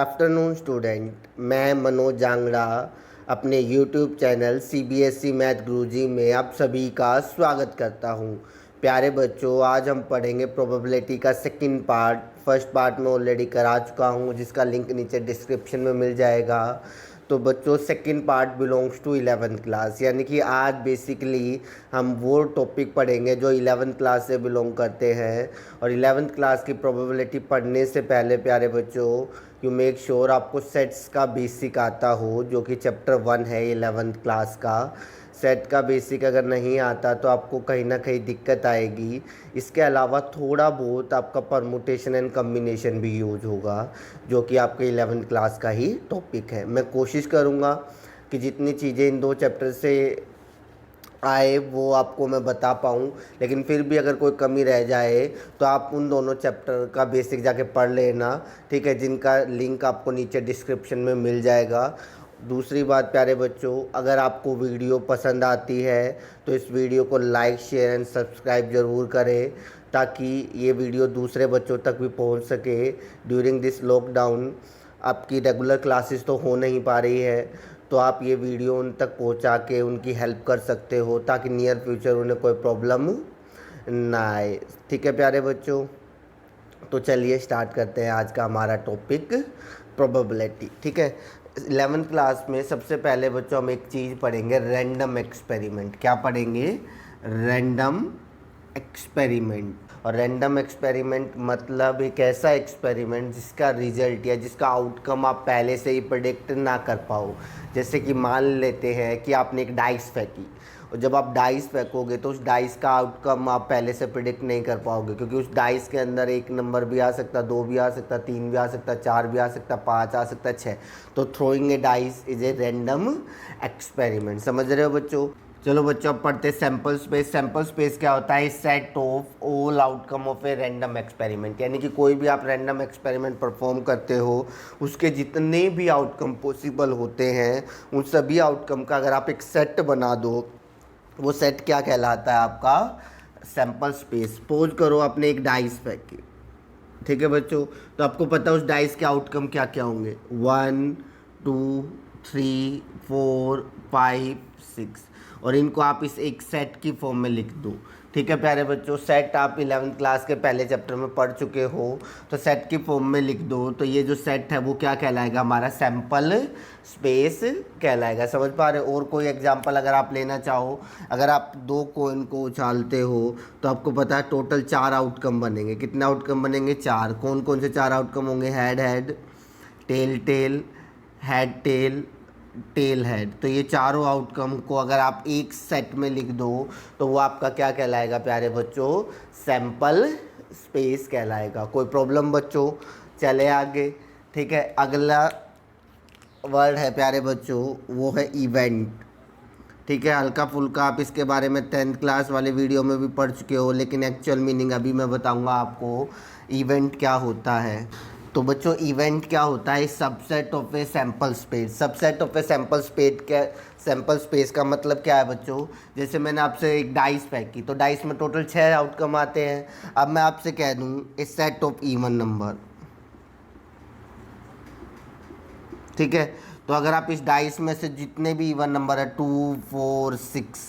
Afternoon student. मैं मनोज जांगड़ा अपने YouTube channel CBSE math गुरुजी में आप सभी का स्वागत करता हूं। प्यारे बच्चों, आज हम पढ़ेंगे प्रोबेबिलिटी का सेकंड पार्ट। फर्स्ट पार्ट में ऑलरेडी करा चुका हूं, जिसका लिंक नीचे डिस्क्रिप्शन में मिल जाएगा। तो बच्चों, second part belongs to 11th class, यानी कि आज बेसिकली हम वो टॉपिक पढ़ेंगे जो 11th क्लास से बिलोंग करते हैं। और 11th क्लास की प्रोबेबिलिटी पढ़ने से पहले प्यारे बच्चों, यू मेक श्योर आपको सेट्स का बेसिक आता हो, जो कि चैप्टर 1 है 11th क्लास का। सेट का बेसिक अगर नहीं आता तो आपको कहीं ना कहीं दिक्कत आएगी। इसके अलावा थोड़ा बहुत आपका परमुटेशन एंड कम्बिनेशन भी यूज होगा, जो कि आपके 11th क्लास का ही टॉपिक है। मैं कोशिश करूँगा कि जितनी चीज़ें इन दो चैप्टर से आए वो आपको मैं बता पाऊँ, लेकिन फिर भी अगर कोई कमी रह जाए तो आप उन दोनों चैप्टर का बेसिक जाके पढ़ लेना, ठीक है, जिनका लिंक आपको नीचे डिस्क्रिप्शन में मिल जाएगा। दूसरी बात प्यारे बच्चों, अगर आपको वीडियो पसंद आती है तो इस वीडियो को लाइक शेयर एंड सब्सक्राइब ज़रूर करें, ताकि ये वीडियो दूसरे बच्चों तक भी पहुंच सके। ड्यूरिंग दिस लॉकडाउन आपकी रेगुलर क्लासेस तो हो नहीं पा रही है, तो आप ये वीडियो उन तक पहुंचा के उनकी हेल्प कर सकते हो, ताकि नियर फ्यूचर उन्हें कोई प्रॉब्लम ना आए। ठीक है प्यारे बच्चों, तो चलिए स्टार्ट करते हैं आज का हमारा टॉपिक प्रोबेबिलिटी। ठीक है, 11th क्लास में सबसे पहले बच्चों हम एक चीज़ पढ़ेंगे, रैंडम एक्सपेरिमेंट। क्या पढ़ेंगे? Random experiment. और रैंडम एक्सपेरिमेंट मतलब एक ऐसा एक्सपेरिमेंट जिसका रिजल्ट या जिसका आउटकम आप पहले से ही प्रेडिक्ट ना कर पाओ। जैसे कि मान लेते हैं कि आपने एक डाइस फेंकी, और जब आप डाइस फेंकोगे तो उस डाइस का आउटकम आप पहले से प्रिडिक्ट नहीं कर पाओगे, क्योंकि उस डाइस के अंदर एक नंबर भी आ सकता, 2 भी आ सकता, 3 भी आ सकता, 4 भी आ सकता, 5 आ सकता, 6। तो throwing A dice is a random experiment. समझ रहे हो बच्चों? चलो बच्चों, अब पढ़ते सैम्पल स्पेस। सैम्पल स्पेस क्या होता है? Set of all outcome of a random experiment, यानी कि कोई भी आप रैंडम एक्सपेरिमेंट परफॉर्म करते हो, उसके जितने भी आउटकम पॉसिबल होते हैं, उन सभी आउटकम का अगर आप एक सेट बना दो, वो सेट क्या कहलाता है? आपका सैम्पल स्पेस। सपोज करो आपने एक डाइस फेंकी, ठीक है बच्चों, तो आपको पता है उस डाइस के आउटकम क्या क्या होंगे? 1 2 3 4 5 6, और इनको आप इस एक सेट की फॉर्म में लिख दो। ठीक है प्यारे बच्चों, सेट आप 11th क्लास के पहले चैप्टर में पढ़ चुके हो, तो सेट की फॉर्म में लिख दो। तो ये जो सेट है वो क्या कहलाएगा? हमारा सैम्पल स्पेस कहलाएगा। समझ पा रहे हो? और कोई एग्जांपल अगर आप लेना चाहो, अगर आप 2 कॉइन को उछालते हो तो आपको पता है टोटल 4 आउटकम बनेंगे। कितने आउटकम बनेंगे? 4। कौन कौन से 4 आउटकम होंगे? Head head, tail tail, head tail, tail head. तो ये चारों आउटकम को अगर आप एक सेट में लिख दो तो वो आपका क्या कहलाएगा प्यारे बच्चों? सैम्पल स्पेस कहलाएगा। कोई प्रॉब्लम बच्चों? चले आगे। ठीक है, अगला वर्ड है प्यारे बच्चों, वो है इवेंट। ठीक है, हल्का फुल्का आप इसके बारे में 10th क्लास वाले वीडियो में भी पढ़ चुके हो, लेकिन एक्चुअल मीनिंग अभी मैं बताऊंगा आपको इवेंट क्या होता है। तो बच्चों, इवेंट क्या होता है? Subset of A sample space. Subset of A sample space क्या? सैम्पल स्पेस का मतलब क्या है बच्चों? जैसे मैंने आपसे एक डाइस फेंकी, तो डाइस में टोटल 6 आउटकम आते हैं। अब मैं आपसे कह दूं ए सेट ऑफ इवन नंबर, ठीक है, तो अगर आप इस डाइस में से जितने भी इवन नंबर है 2 4 6,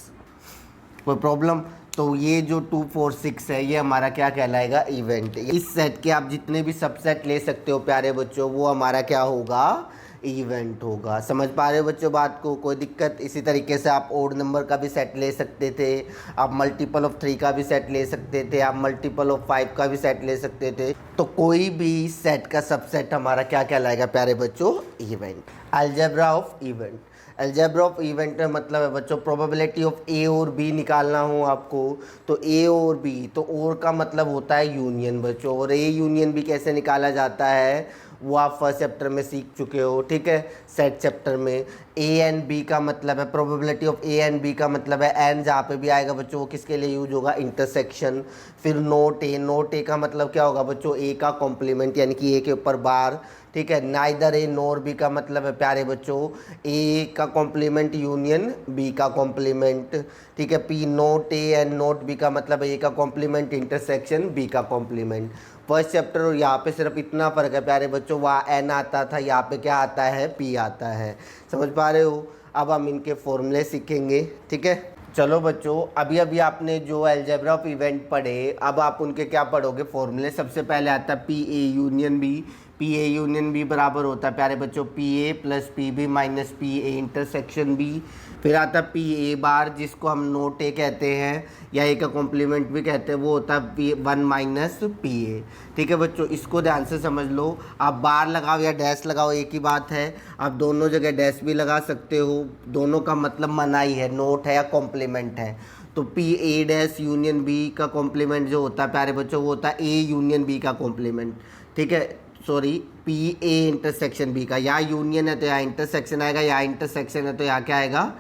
कोई प्रॉब्लम? तो ये जो 2 4 6 है, ये हमारा क्या कहलाएगा? इवेंट। इस सेट के आप जितने भी सबसेट ले सकते हो प्यारे बच्चों, वो हमारा क्या होगा? इवेंट होगा। समझ पा रहे हो बच्चों बात को? कोई दिक्कत? इसी तरीके से आप ओड नंबर का भी सेट ले सकते थे, आप मल्टीपल ऑफ 3 का भी सेट ले सकते थे, आप मल्टीपल ऑफ 5 का भी सेट ले सकते थे। तो कोई भी सेट का सबसेट हमारा क्या कहलाएगा प्यारे बच्चों? Event. Algebra of event. Algebra of event में मतलब है बच्चों, प्रोबेबिलिटी ऑफ ए और बी निकालना हो आपको, तो ए और बी, तो और का मतलब होता है यूनियन बच्चों। और ए यूनियन बी कैसे निकाला जाता है वो आप फर्स्ट चैप्टर में सीख चुके हो, ठीक है, सेट चैप्टर में। ए एंड बी का मतलब है, probability of A and B का मतलब है एंड जहाँ पे भी आएगा बच्चों वो किसके लिए यूज होगा, इंटरसेक्शन। फिर नोट ए, नोट ए का मतलब क्या होगा बच्चों, ए का कॉम्प्लीमेंट यानी कि ए के ऊपर बार, ठीक है। नाइदर ए नोर बी का मतलब है प्यारे बच्चों ए का कॉम्प्लीमेंट यूनियन बी का कॉम्प्लीमेंट, ठीक है। P not A and not B का मतलब है ए का कॉम्प्लीमेंट इंटरसेक्शन बी का कॉम्प्लीमेंट। फर्स्ट चैप्टर और यहाँ पे सिर्फ इतना फ़र्क है प्यारे बच्चों, वहाँ एन आता था, यहाँ पे क्या आता है, पी आता है। समझ पा रहे हो। अब हम इनके फॉर्मूले सीखेंगे, ठीक है। चलो बच्चों, अभी अभी आपने जो अलजेब्रा ऑफ इवेंट पढ़े, अब आप उनके क्या पढ़ोगे, फॉर्मूले। सबसे पहले आता है P A union B. P A union B बराबर होता है प्यारे बच्चों P A plus P B minus P A intersection B. फिर आता है पी ए बार, जिसको हम नोट ए कहते हैं या ए का कॉम्प्लीमेंट भी कहते हैं, वो होता है पी वन माइनस पी ए, ठीक है बच्चों। इसको ध्यान से समझ लो, आप बार लगाओ या डैश लगाओ एक ही बात है, आप दोनों जगह डैश भी लगा सकते हो, दोनों का मतलब मनाही है, नोट है या कॉम्प्लीमेंट है। तो P A dash union B का कॉम्प्लीमेंट जो होता है प्यारे बच्चों वो होता है ए यूनियन बी का कॉम्प्लीमेंट, ठीक है। Sorry, P A intersection B का, यहाँ यूनियन है तो यहाँ इंटरसेक्शन आएगा, यहाँ इंटरसेक्शन है तो यहाँ क्या आएगा,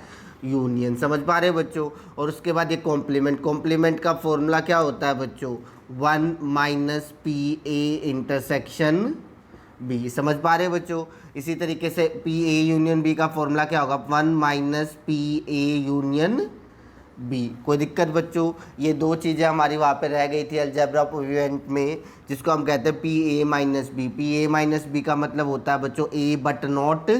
यूनियन। समझ पा रहे बच्चों। और उसके बाद ये कॉम्प्लीमेंट, कॉम्प्लीमेंट का फॉर्मूला क्या होता है बच्चों, one minus P A intersection B. समझ पा रहे बच्चों। इसी तरीके से पी ए यूनियन बी का फॉर्मूला क्या होगा, one minus P A union B. कोई दिक्कत बच्चों, ये दो चीज़ें हमारी वहाँ पे रह गई थी अलजेब्रा ऑफ इवेंट में, जिसको हम कहते हैं P A minus B. P A minus B का मतलब होता है बच्चों ए बट नॉट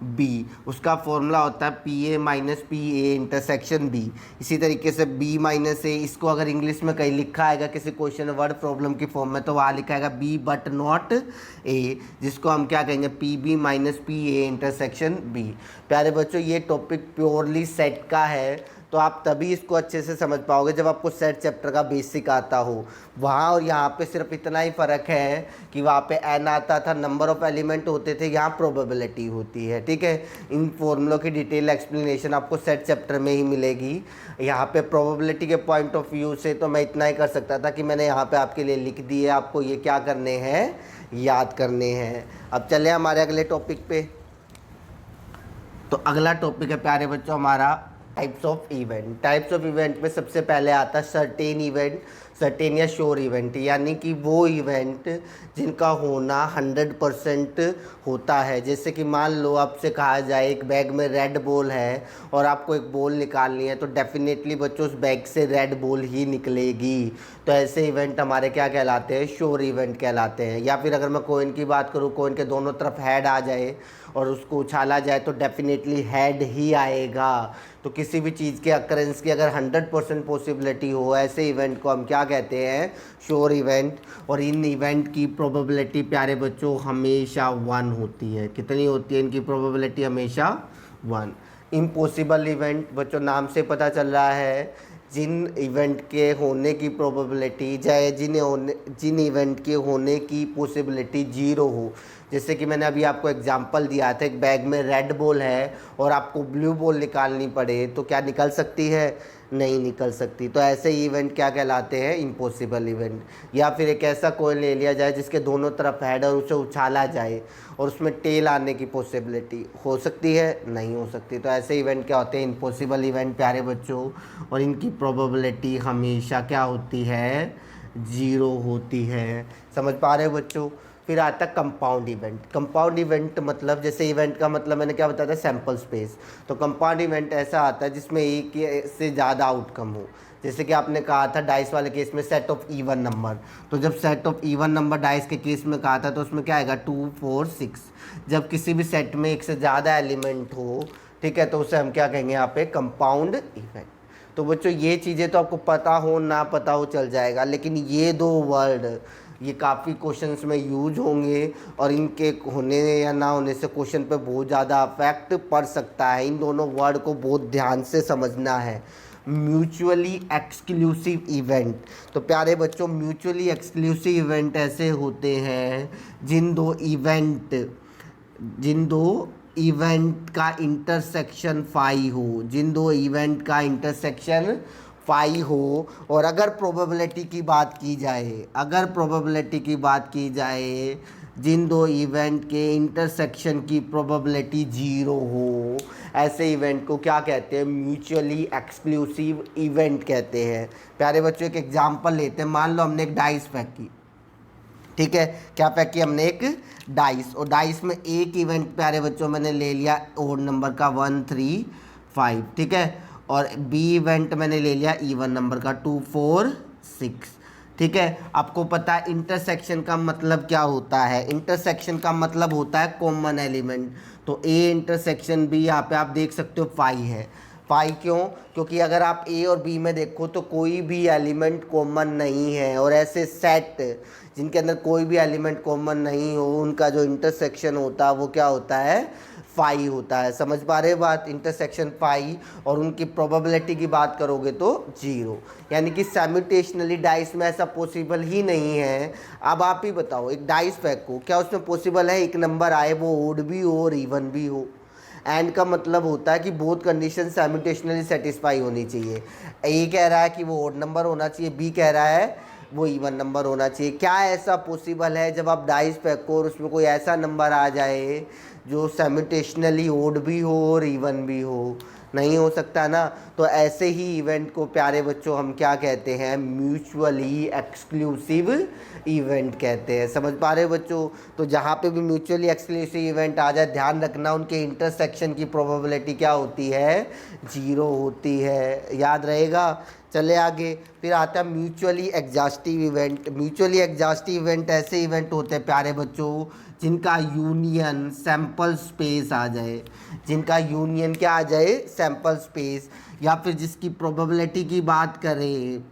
बी, उसका फॉर्मूला होता है P A minus P A intersection B. इसी तरीके से बी माइनस ए, इसको अगर इंग्लिश में कहीं लिखा आएगा किसी क्वेश्चन वर्ड प्रॉब्लम की फॉर्म में तो वहाँ लिखा आएगा बी बट नॉट ए, जिसको हम क्या कहेंगे, P B minus P A intersection B. प्यारे बच्चों, ये टॉपिक प्योरली सेट का है, तो आप तभी इसको अच्छे से समझ पाओगे जब आपको सेट चैप्टर का बेसिक आता हो। वहाँ और यहाँ पे सिर्फ इतना ही फ़र्क है कि वहाँ पे एन आता था, नंबर ऑफ एलिमेंट होते थे, यहाँ प्रोबेबिलिटी होती है, ठीक है। इन फॉर्मूलों की डिटेल एक्सप्लेनेशन आपको सेट चैप्टर में ही मिलेगी। यहाँ पे प्रोबेबिलिटी के पॉइंट ऑफ व्यू से तो मैं इतना ही कर सकता था कि मैंने यहाँ पर आपके लिए लिख दिए, आपको ये क्या करने हैं, याद करने हैं। अब चले हमारे अगले टॉपिक पे। तो अगला टॉपिक है प्यारे बच्चों हमारा types of event. Types of event में सबसे पहले आता है सर्टेन इवेंट, सर्टेन या श्योर इवेंट, यानी कि वो इवेंट जिनका होना 100% होता है। जैसे कि मान लो आपसे कहा जाए एक बैग में रेड बॉल है और आपको एक बॉल निकालनी है, तो डेफिनेटली बच्चों उस बैग से रेड बॉल ही निकलेगी। तो ऐसे इवेंट हमारे क्या कहलाते हैं, श्योर इवेंट कहलाते हैं। या फिर अगर मैं कॉइन की बात करूँ, कॉइन के दोनों तरफ हेड आ जाए और उसको उछाला जाए तो डेफिनेटली हेड ही आएगा। तो किसी भी चीज़ के अकरेंस की अगर 100% पॉसिबिलिटी हो, ऐसे इवेंट को हम क्या कहते हैं, श्योर इवेंट। और इन इवेंट की प्रोबेबिलिटी प्यारे बच्चों हमेशा 1 होती है। कितनी होती है इनकी प्रोबेबिलिटी, हमेशा 1। इम्पॉसिबल इवेंट बच्चों नाम से पता चल रहा है, जिन इवेंट के होने की प्रोबेबिलिटी, चाहे जिन इवेंट के होने की पॉसिबिलिटी 0 हो। जैसे कि मैंने अभी आपको एग्जांपल दिया था, एक बैग में रेड बॉल है और आपको ब्लू बॉल निकालनी पड़े तो क्या निकल सकती है, नहीं निकल सकती। तो ऐसे इवेंट क्या कहलाते हैं, इम्पॉसिबल इवेंट। या फिर एक ऐसा कॉइन ले लिया जाए जिसके दोनों तरफ हेड और उसे उछाला जाए और उसमें टेल आने की पॉसिबिलिटी हो सकती है, नहीं हो सकती। तो ऐसे इवेंट क्या होते हैं, इम्पॉसिबल इवेंट प्यारे बच्चों। और इनकी प्रोबेबिलिटी हमेशा क्या होती है, 0 होती है। समझ पा रहे हो बच्चों। फिर आता है कंपाउंड इवेंट। कंपाउंड इवेंट मतलब, जैसे इवेंट का मतलब मैंने क्या बताया था, सैम्पल स्पेस। तो कंपाउंड इवेंट ऐसा आता है जिसमें एक से ज़्यादा आउटकम हो। जैसे कि आपने कहा था डाइस वाले केस में सेट ऑफ इवन नंबर, तो जब set of even number dice के केस में कहा था तो उसमें क्या आएगा, 2 4 6। जब किसी भी सेट में एक से ज़्यादा एलिमेंट हो, ठीक है, तो उसे हम क्या कहेंगे यहाँ पे, कंपाउंड इवेंट। तो बच्चों ये चीज़ें तो आपको पता हो ना पता हो चल जाएगा, लेकिन ये दो वर्ड ये काफ़ी क्वेश्चंस में यूज होंगे और इनके होने या ना होने से क्वेश्चन पे बहुत ज़्यादा अफेक्ट पड़ सकता है। इन दोनों वर्ड को बहुत ध्यान से समझना है। म्यूचुअली एक्सक्लूसिव इवेंट, तो प्यारे बच्चों म्यूचुअली एक्सक्लूसिव इवेंट ऐसे होते हैं जिन दो इवेंट का इंटरसेक्शन 5 हो, जिन दो इवेंट का इंटरसेक्शन फाई हो, और अगर प्रोबेबिलिटी की बात की जाए, अगर प्रोबेबिलिटी की बात की जाए जिन दो इवेंट के इंटरसेक्शन की प्रोबेबिलिटी जीरो हो, ऐसे इवेंट को क्या कहते हैं? म्यूचुअली एक्सक्लूसिव इवेंट कहते हैं। प्यारे बच्चों एक एग्जांपल लेते हैं। मान लो हमने एक डाइस फेंक की, ठीक है, क्या फेंक की हमने? एक डाइस, और डाइस में एक इवेंट प्यारे बच्चों मैंने ले लिया ओड नंबर का 1 3 5, ठीक है, और बी इवेंट मैंने ले लिया इवन नंबर का 2 4 6, ठीक है। आपको पता है इंटरसेक्शन का मतलब क्या होता है? इंटरसेक्शन का मतलब होता है कॉमन एलिमेंट। तो ए इंटरसेक्शन बी, यहाँ पे आप देख सकते हो फाई है। फाई क्यों? क्योंकि अगर आप ए और बी में देखो तो कोई भी एलिमेंट कॉमन नहीं है, और ऐसे सेट जिनके अंदर कोई भी एलिमेंट कॉमन नहीं हो उनका जो इंटरसेक्शन होता है वो क्या होता है? फाई होता है। समझ पा रहे बात? इंटरसेक्शन फाई, और उनकी प्रोबेबिलिटी की बात करोगे तो जीरो, यानी कि साइमल्टेनियसली डाइस में ऐसा पॉसिबल ही नहीं है। अब आप ही बताओ, एक डाइस फेंको, क्या उसमें पॉसिबल है एक नंबर आए वो ओड भी हो और इवन भी हो? एंड का मतलब होता है कि बोथ कंडीशन साइमल्टेनियसली सेटिस्फाई होनी चाहिए। ए कह रहा है कि वो ओड नंबर होना चाहिए, बी कह रहा है वो इवन नंबर होना चाहिए। क्या ऐसा पॉसिबल है जब आप डाइस फेंको और उसमें कोई ऐसा नंबर आ जाए जो साइमल्टेनियसली ओड भी हो और इवन भी हो? नहीं हो सकता ना। तो ऐसे ही इवेंट को प्यारे बच्चों हम क्या कहते हैं? म्यूचुअली एक्सक्लूसिव इवेंट कहते हैं। समझ पा रहे हो बच्चों? तो जहाँ पे भी म्यूचुअली एक्सक्लूसिव इवेंट आ जाए, ध्यान रखना उनके इंटरसेक्शन की प्रोबेबिलिटी क्या होती है? जीरो होती है। याद रहेगा? चले आगे। फिर आता है mutually exhaustive event. Mutually exhaustive event ऐसे इवेंट होते हैं प्यारे बच्चों जिनका यूनियन सैंपल स्पेस आ जाए, जिनका यूनियन क्या आ जाए? सैंपल स्पेस, या फिर जिसकी प्रोबेबिलिटी की बात करें,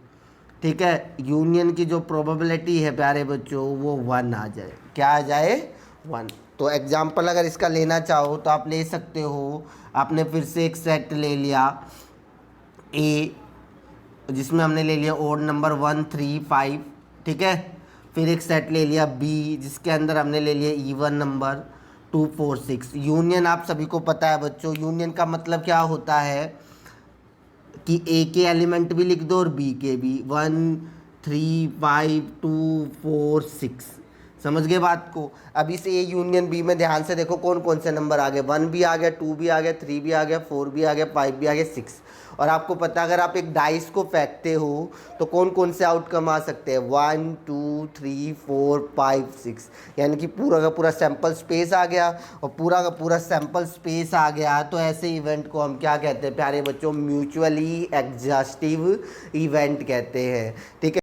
ठीक है, यूनियन की जो प्रोबेबिलिटी है प्यारे बच्चों वो 1 आ जाए। क्या आ जाए? 1। तो एग्जाम्पल अगर इसका लेना चाहो तो आप ले सकते हो। आपने फिर से एक सेट ले लिया ए, जिसमें हमने ले लिया ओड नंबर 1 3 5, ठीक है। फिर एक सेट ले लिया बी, जिसके अंदर हमने ले लिया इवन नंबर 2 4 6। यूनियन आप सभी को पता है बच्चों, यूनियन का मतलब क्या होता है कि ए के एलिमेंट भी लिख दो और बी के भी। 1 3 5 2 4 6, समझ गए बात को? अब इस ए यूनियन बी में ध्यान से देखो कौन कौन से नंबर आ गए। 1 भी आ गया, 2 भी आ गया, 3 भी आ गया, 4 भी आ गया, 5 भी आ गया, 6। और आपको पता अगर आप एक डाइस को फेंकते हो तो कौन कौन से आउटकम आ सकते हैं? 1 2 3 4 5 6, यानी कि पूरा का पूरा सैंपल स्पेस आ गया। और पूरा का पूरा सैंपल स्पेस आ गया तो ऐसे इवेंट को हम क्या कहते हैं प्यारे बच्चों? म्यूचुअली एग्जॉस्टिव इवेंट कहते हैं, ठीक है।